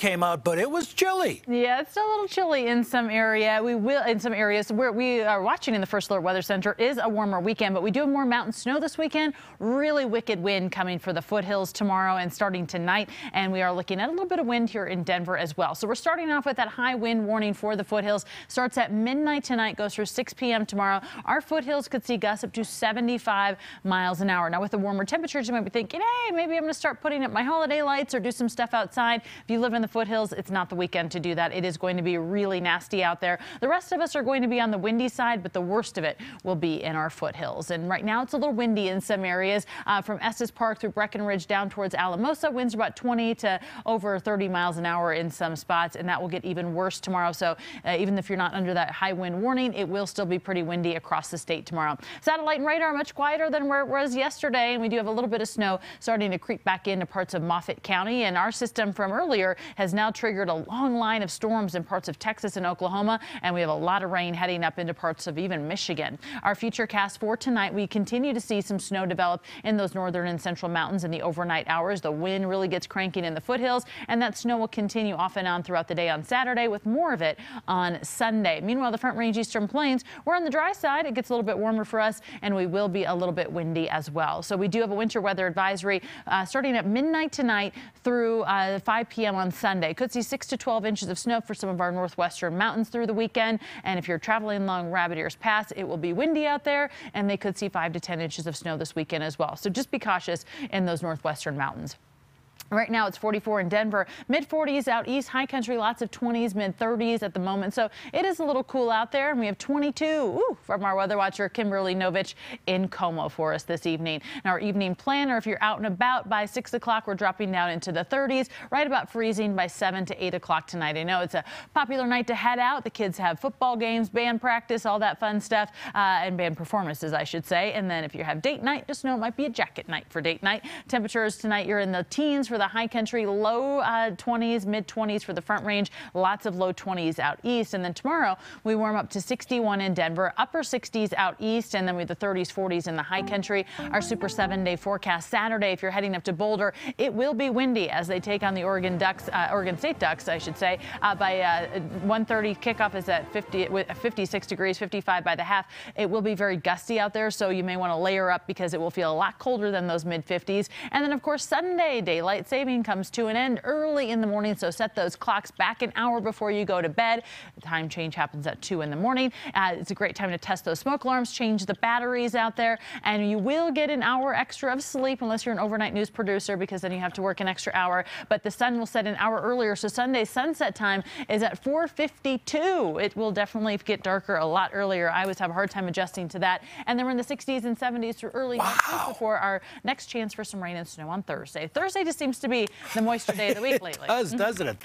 came out, but it was chilly. Yeah, it's still a little chilly in some areas where we are watching in the First Alert Weather Center is a warmer weekend, but we do have more mountain snow this weekend. Really wicked wind coming for the foothills tomorrow and starting tonight. And we are looking at a little bit of wind here in Denver as well. So we're starting off with that high wind warning for the foothills. Starts at midnight tonight, goes through 6 p.m. tomorrow. Our foothills could see gusts up to 75 miles an hour. Now, with the warmer temperatures, you might be thinking, hey, maybe I'm going to start putting up my holiday lights or do some stuff outside. If you live in the foothills, it's not the weekend to do that. It is going to be really nasty out there. The rest of us are going to be on the windy side, but the worst of it will be in our foothills. And right now it's a little windy in some areas from Estes Park through Breckenridge down towards Alamosa. Winds are about 20 to over 30 miles an hour in some spots, and that will get even worse tomorrow. So even if you're not under that high wind warning, it will still be pretty windy across the state tomorrow. Satellite and radar much quieter than where it was yesterday, and we do have a little bit of snow starting to creep back into parts of Moffett County. And our system from earlier has now triggered a long line of storms in parts of Texas and Oklahoma, and we have a lot of rain heading up into parts of even Michigan. Our future cast for tonight, we continue to see some snow develop in those northern and central mountains in the overnight hours. The wind really gets cranking in the foothills, and that snow will continue off and on throughout the day on Saturday, with more of it on Sunday. Meanwhile, the Front Range Eastern Plains, we're on the dry side. It gets a little bit warmer for us, and we will be a little bit windy as well. So we do have a winter weather advisory starting at midnight tonight through 5 p.m. on Sunday. Could see 6 to 12 inches of snow for some of our northwestern mountains through the weekend. And if you're traveling along Rabbit Ears Pass, it will be windy out there, and they could see 5 to 10 inches of snow this weekend as well. So just be cautious in those northwestern mountains. Right now it's 44 in Denver, mid-40s out east, high country, lots of 20s, mid-30s at the moment. So it is a little cool out there, and we have 22 from our weather watcher, Kimberly Novich, in Como for us this evening. Now, our evening planner, if you're out and about by 6 o'clock, we're dropping down into the 30s, right about freezing by 7 to 8 o'clock tonight. I know it's a popular night to head out. The kids have football games, band practice, all that fun stuff, and band performances, I should say. And then if you have date night, just know it might be a jacket night for date night. Temperatures tonight, you're in the teens for the high country, low 20s, mid 20s for the Front Range, lots of low 20s out east. And then tomorrow we warm up to 61 in Denver, upper 60s out east, and then we have the 30s, 40s in the high country. Our super 7-day forecast Saturday, if you're heading up to Boulder, it will be windy as they take on the Oregon State Ducks, I should say. By 1:30, kickoff is at 56 degrees, 55 by the half. It will be very gusty out there, so you may want to layer up because it will feel a lot colder than those mid 50s. And then, of course, Sunday, daylight saving comes to an end early in the morning, so set those clocks back an hour before you go to bed. The time change happens at 2 in the morning. It's a great time to test those smoke alarms, change the batteries out there, and you will get an hour extra of sleep unless you're an overnight news producer, because then you have to work an extra hour. But the sun will set an hour earlier, so Sunday's sunset time is at 4:52. It will definitely get darker a lot earlier. I always have a hard time adjusting to that. And then we're in the 60s and 70s through early next week before our next chance for some rain and snow on Thursday. Thursday just seems to be the moisture day of the week lately. It does, doesn't it?